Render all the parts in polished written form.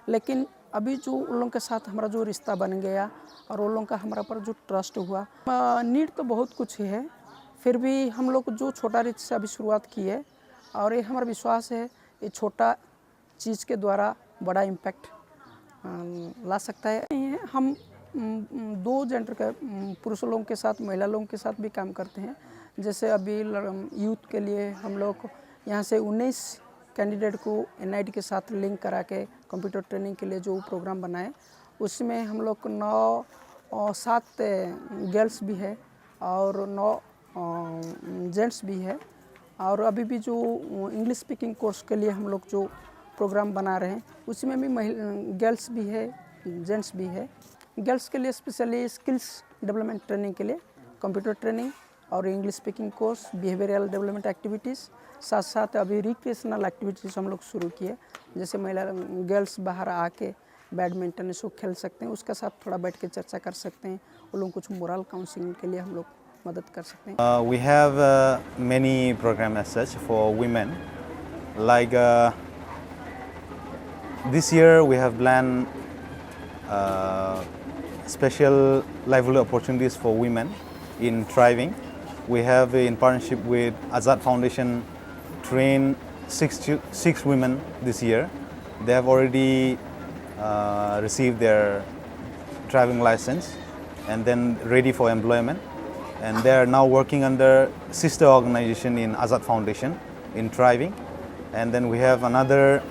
लेकिन अभी जो उन लोगों के साथ हमारा जो रिश्ता बन गया और उन लोगों का हमारा पर जो ट्रस्ट हुआ, नीड तो बहुत कुछ है, फिर भी हम लोग जो छोटा रिच से अभी शुरुआत की है और ये हमारा विश्वास है ये छोटा चीज़ के द्वारा बड़ा इम्पैक्ट ला सकता है। हम दो जेंडर के पुरुष लोगों के साथ महिला लोगों के साथ भी काम करते हैं। जैसे अभी यूथ के लिए हम लोग यहाँ से 19 कैंडिडेट को NIT के साथ लिंक करा के कंप्यूटर ट्रेनिंग के लिए जो प्रोग्राम बनाए, उसमें हम लोग 7 गर्ल्स भी है और 9 जेंट्स भी है। और अभी भी जो इंग्लिश स्पीकिंग कोर्स के लिए हम लोग जो प्रोग्राम बना रहे हैं उसमें भी गर्ल्स भी है, जेंट्स भी है। गर्ल्स के लिए स्पेशली स्किल्स डेवलपमेंट ट्रेनिंग के लिए कंप्यूटर ट्रेनिंग और English speaking course, behavioural development activities, साथ साथ अभी रिक्रिएशनल एक्टिविटीज़ हम लोग शुरू किए। जैसे महिला गर्ल्स बाहर आके बैडमिंटन इसको खेल सकते हैं, उसके साथ थोड़ा बैठ के चर्चा कर सकते हैं, उन लोगों कुछ मोरल काउंसलिंग के लिए हम लोग मदद कर सकते हैं। We have many programs as such for women. Like this year we have planned special livelihood opportunities for women in thriving. We have in partnership with Azad Foundation trained six women this year. They have already received their driving license and then ready for employment. And they are now working under sister organization in Azad Foundation in thriving. And then we have another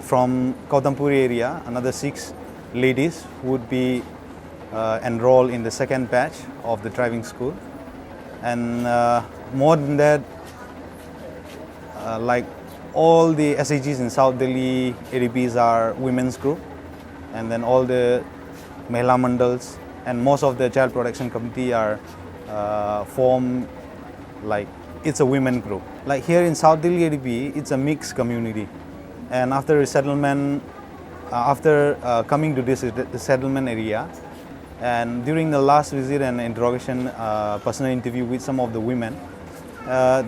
from Kautampuri area, another 6 ladies who would be enrolled in the second batch of the driving school. And more than that, like all the SAGs in South Delhi ADPs are women's group, and then all the Mahila Mandals and most of the child protection committee are formed, like it's a women group. Like here in South Delhi ADP, it's a mixed community, and after resettlement, after coming to this settlement area, and during the last visit and interrogation, personal interview with some of the women,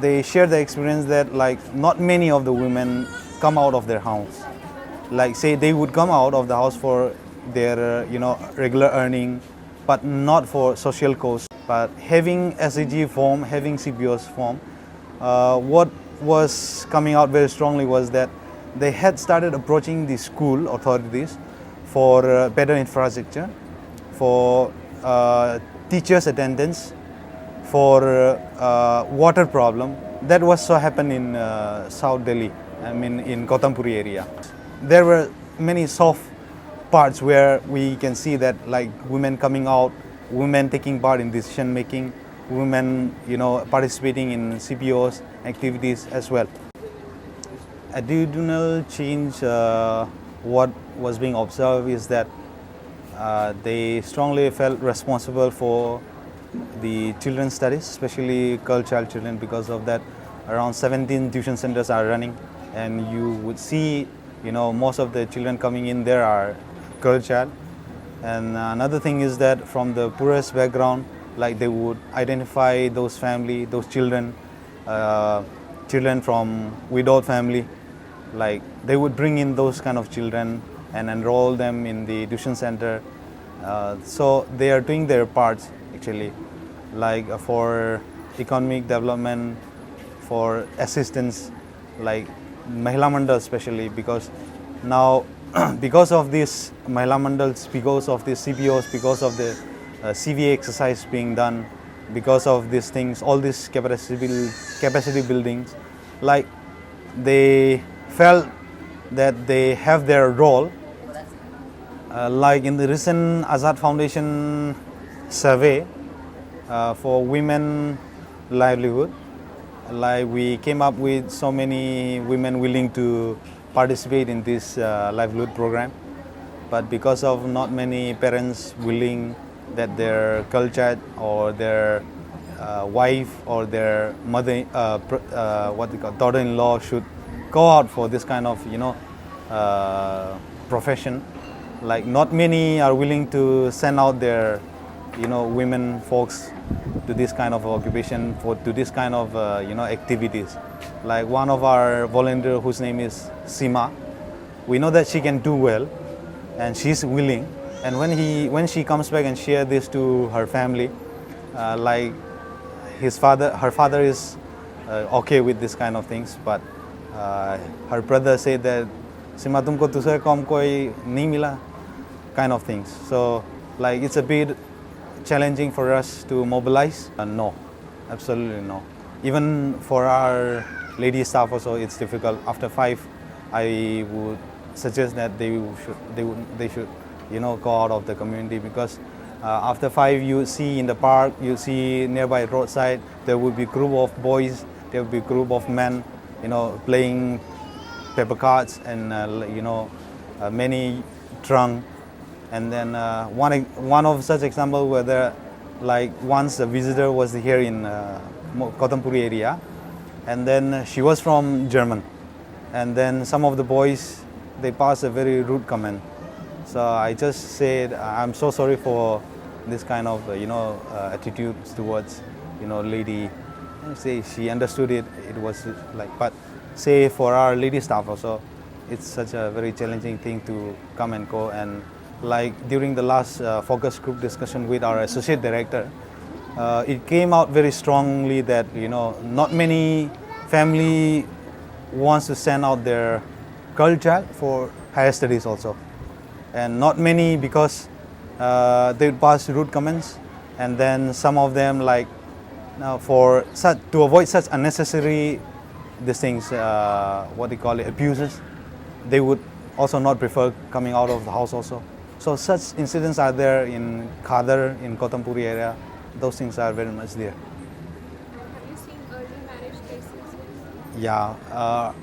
they shared the experience that like not many of the women come out of their house. Like say they would come out of the house for their regular earning, but not for social cause. But having SAG form, having CPOs form, what was coming out very strongly was that they had started approaching the school authorities for better infrastructure, for teachers' attendance, for water problem. That was so happened in South Delhi, I mean in Kautampuri area. There were many soft parts where we can see that like women coming out, women taking part in decision making, women participating in CPOs activities as well. Attitudinal change, what was being observed is that they strongly felt responsible for the children's studies, especially girl child children. Because of that, around 17 tuition centers are running, and you would see most of the children coming in there are girl child. And another thing is that from the poorest background, like they would identify those family, those children, children from widowed family, like they would bring in those kind of children and enroll them in the tuition center. So they are doing their parts actually, like for economic development, for assistance, like Mahila Mandal especially, because now because of this Mahila Mandals, because of the CPOs, because of the CVA exercise being done, because of these things, all these capacity buildings, like they felt that they have their role. Like in the recent Azad Foundation survey for women livelihood, like we came up with so many women willing to participate in this livelihood program, but because of not many parents willing that their girl child or their wife or their mother, daughter-in-law should go out for this kind of profession. Like not many are willing to send out their women folks to this kind of occupation, to this kind of activities. Like one of our volunteer whose name is Sima, we know that she can do well, and she's willing. And when she comes back and share this to her family, like her father is okay with this kind of things, but her brother said that सिमा तुमको दूसरे काम कोई नहीं मिला, kind of things. So like it's a bit challenging for us to mobilize. No, absolutely no. Even for our lady staff also, it's difficult. After 5, I would suggest that they should go out of the community, because after 5 you see in the park, you see nearby roadside, there will be group of boys, there will be group of men, playing paper cards and many drunk. And then one of such example where there, like once a visitor was here in Kotampuri area, and then she was from German, and then some of the boys, they passed a very rude comment. So I just said, I'm so sorry for this kind of attitudes towards lady. And say she understood it. It was like, but say for our lady staff also, it's such a very challenging thing to come and go. And like during the last focus group discussion with our associate director, it came out very strongly that not many family wants to send out their girl child for higher studies also, and not many because they would pass rude comments, and then some of them like to avoid such unnecessary these things, what they call it, abuses, they would also not prefer coming out of the house also. So such incidents are there in Khadar, in Kotampuri area. Those things are very much there. Have you seen early marriage cases? Yeah,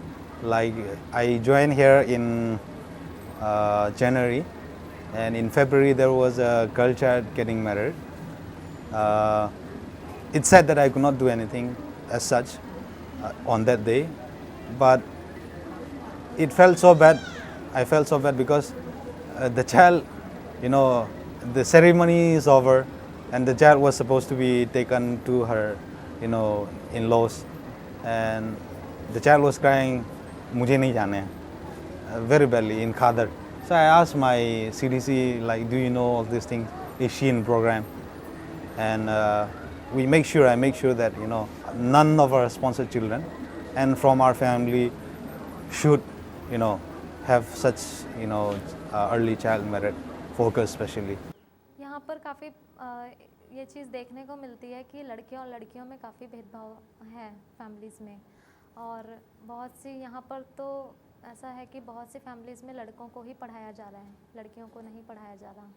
like I joined here in January, and in February there was a girl child getting married. It's said that I could not do anything as such on that day, but it felt so bad. I felt so bad because the child, the ceremony is over, and the child was supposed to be taken to her, in-laws, and the child was crying, "Mujhe nahi jaane," very badly in Khadar. So I asked my CDC, like, do you know all these things? Is she in program? And I make sure that none of our sponsored children and from our family should have such early child marriage focus especially. यहाँ पर काफ़ी ये चीज़ देखने को मिलती है कि लड़कियों और लड़कियों में काफ़ी भेदभाव है फैमिलीज़ में, और बहुत सी यहाँ पर तो ऐसा है कि बहुत सी फैमिलीज़ में लड़कों को ही पढ़ाया जा रहा है, लड़कियों को नहीं पढ़ाया जा रहा।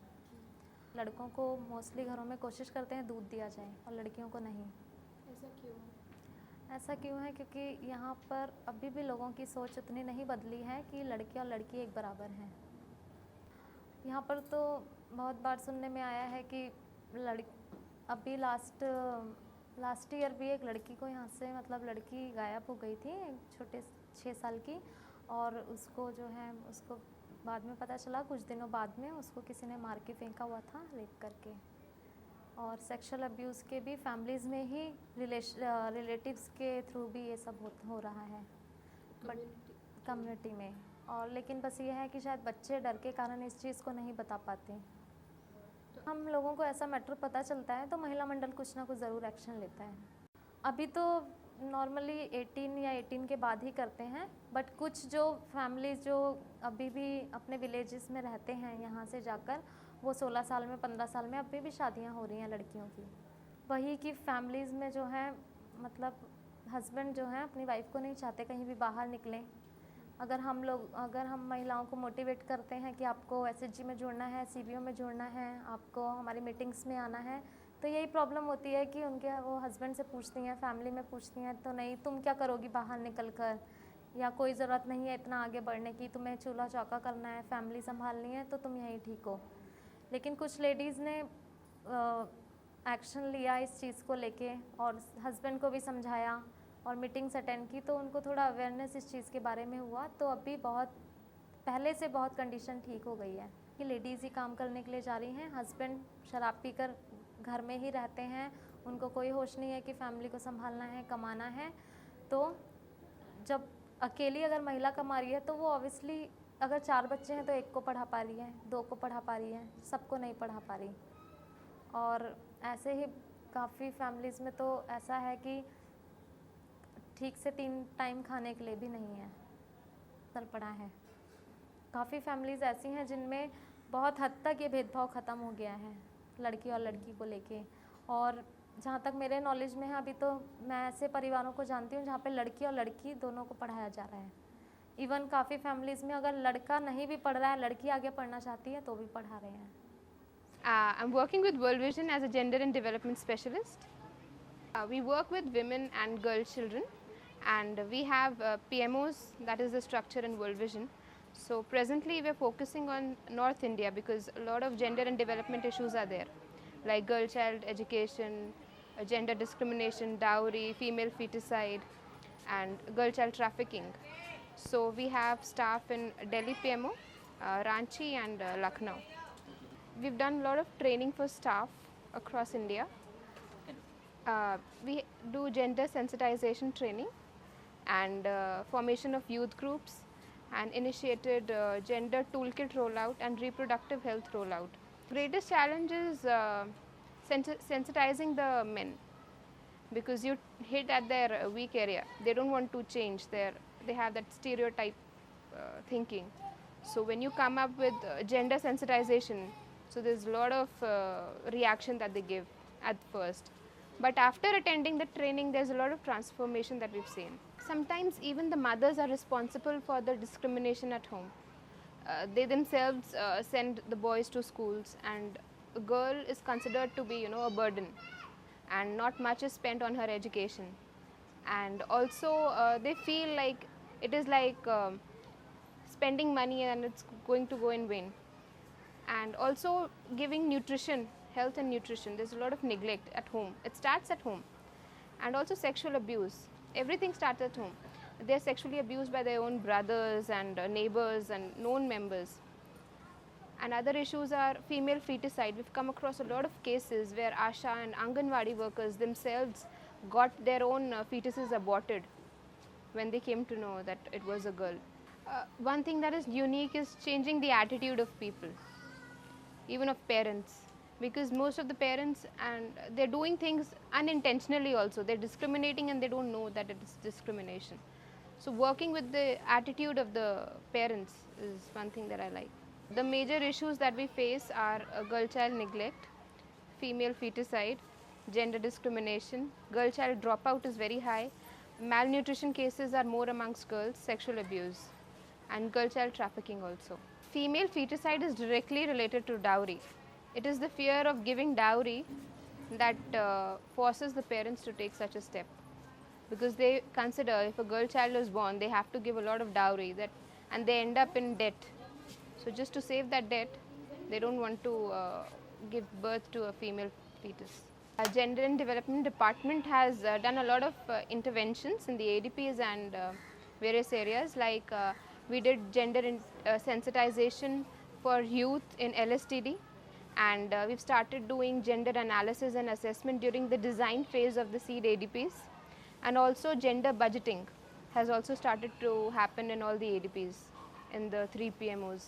लड़कों को मोस्टली घरों में कोशिश करते हैं दूध दिया जाए और लड़कियों को नहीं। ऐसा क्यों? ऐसा क्यों है? क्योंकि यहाँ पर अभी भी लोगों की सोच उतनी नहीं बदली है कि लड़की और लड़की एक बराबर हैं। यहाँ पर तो बहुत बार सुनने में आया है कि अभी लास्ट ईयर भी एक लड़की को यहाँ से, मतलब लड़की गायब हो गई थी, एक छोटे 6 साल की, और उसको जो है उसको बाद में पता चला, कुछ दिनों बाद में उसको किसी ने मार के फेंका हुआ था, रेप करके। और सेक्सुअल अब्यूज़ के भी फैमिलीज़ में ही रिलेटिव्स के थ्रू भी ये सब हो रहा है, बट कम्युनिटी में। और लेकिन बस ये है कि शायद बच्चे डर के कारण इस चीज़ को नहीं बता पाते। हम लोगों को ऐसा मैटर पता चलता है तो महिला मंडल कुछ ना कुछ ज़रूर एक्शन लेता है। अभी तो नॉर्मली 18 या 18 के बाद ही करते हैं, बट कुछ जो फैमिलीज़ जो अभी भी अपने विलेजेस में रहते हैं यहाँ से जाकर, वो 16 साल में 15 साल में अभी भी शादियाँ हो रही हैं लड़कियों की। वही कि फैमिलीज़ में जो है, मतलब हस्बैंड जो है अपनी वाइफ को नहीं चाहते कहीं भी बाहर निकलें। अगर हम महिलाओं को मोटिवेट करते हैं कि आपको SHG में जुड़ना है, CBO में जुड़ना है, आपको हमारी मीटिंग्स में आना है, तो यही प्रॉब्लम होती है कि वो हस्बैंड से पूछती हैं, फैमिली में पूछती हैं, तो नहीं तुम क्या करोगी बाहर निकल कर, या कोई ज़रूरत नहीं है इतना आगे बढ़ने की, तुम्हें चूल्हा चौका करना है, फैमिली संभालनी है, तो तुम यहीं ठीक हो। लेकिन कुछ लेडीज़ ने एक्शन लिया इस चीज़ को लेके और हस्बैंड को भी समझाया और मीटिंग्स अटेंड की, तो उनको थोड़ा अवेयरनेस इस चीज़ के बारे में हुआ, तो अभी बहुत पहले से बहुत कंडीशन ठीक हो गई है कि लेडीज़ ही काम करने के लिए जा रही हैं। हस्बैंड शराब पीकर घर में ही रहते हैं, उनको कोई होश नहीं है कि फैमिली को संभालना है, कमाना है। तो जब अकेली अगर महिला कमा रही है तो वो ऑब्वियसली अगर 4 बच्चे हैं तो एक को पढ़ा पा रही है, 2 को पढ़ा पा रही है, सबको नहीं पढ़ा पा रही। और ऐसे ही काफ़ी फैमिलीज़ में तो ऐसा है कि ठीक से 3 टाइम खाने के लिए भी नहीं है, चल पड़ा है। काफ़ी फैमिलीज़ ऐसी हैं जिनमें बहुत हद तक ये भेदभाव ख़त्म हो गया है लड़की और लड़की को लेके। और जहाँ तक मेरे नॉलेज में है अभी तो मैं ऐसे परिवारों को जानती हूँ जहाँ पे लड़की और लड़की दोनों को पढ़ाया जा रहा है। इवन काफ़ी फैमिलीज़ में अगर लड़का नहीं भी पढ़ रहा है, लड़की आगे पढ़ना चाहती है तो भी पढ़ा रहे हैं। I'm working with World Vision as a gender and development specialist. We work with women and girl children, and we have PMOs, that is the structure in World Vision. So presently we are focusing on North India because a lot of gender and development issues are there, like girl child education, gender discrimination, dowry, female feticide, and girl child trafficking. So we have staff in Delhi PMO, Ranchi and Lucknow. We've done a lot of training for staff across India. We do gender sensitization training and formation of youth groups, and initiated gender toolkit rollout and reproductive health rollout. Greatest challenge is sensitizing the men, because you hit at their weak area. They don't want to change. They have that stereotype thinking. So when you come up with gender sensitization, so there's a lot of reaction that they give at first. But after attending the training, there's a lot of transformation that we've seen. Sometimes even the mothers are responsible for the discrimination at home. They themselves send the boys to schools, and a girl is considered to be, a burden, and not much is spent on her education. And also they feel like it is like spending money and it's going to go in vain. And also giving nutrition, health and nutrition, there's a lot of neglect at home. It starts at home. And also sexual abuse, everything starts at home. They're sexually abused by their own brothers and neighbors and known members. And other issues are female feticide. We've come across a lot of cases where Asha and Anganwadi workers themselves got their own fetuses aborted when they came to know that it was a girl. One thing that is unique is changing the attitude of people, even of parents, because most of the parents, and they're doing things unintentionally also. They're discriminating and they don't know that it is discrimination. So working with the attitude of the parents is one thing that I like. The major issues that we face are girl child neglect, female feticide, gender discrimination, girl child dropout is very high, malnutrition cases are more amongst girls, sexual abuse, and girl child trafficking also. Female feticide is directly related to dowry. It is the fear of giving dowry that forces the parents to take such a step, because they consider if a girl child is born, they have to give a lot of dowry, and they end up in debt. So just to save that debt, they don't want to give birth to a female fetus. Gender and Development Department has done a lot of interventions in the ADPs and various areas, like we did gender sensitization for youth in LSTD, and we've started doing gender analysis and assessment during the design phase of the seed ADPs, and also gender budgeting has also started to happen in all the ADPs in the 3 PMOs.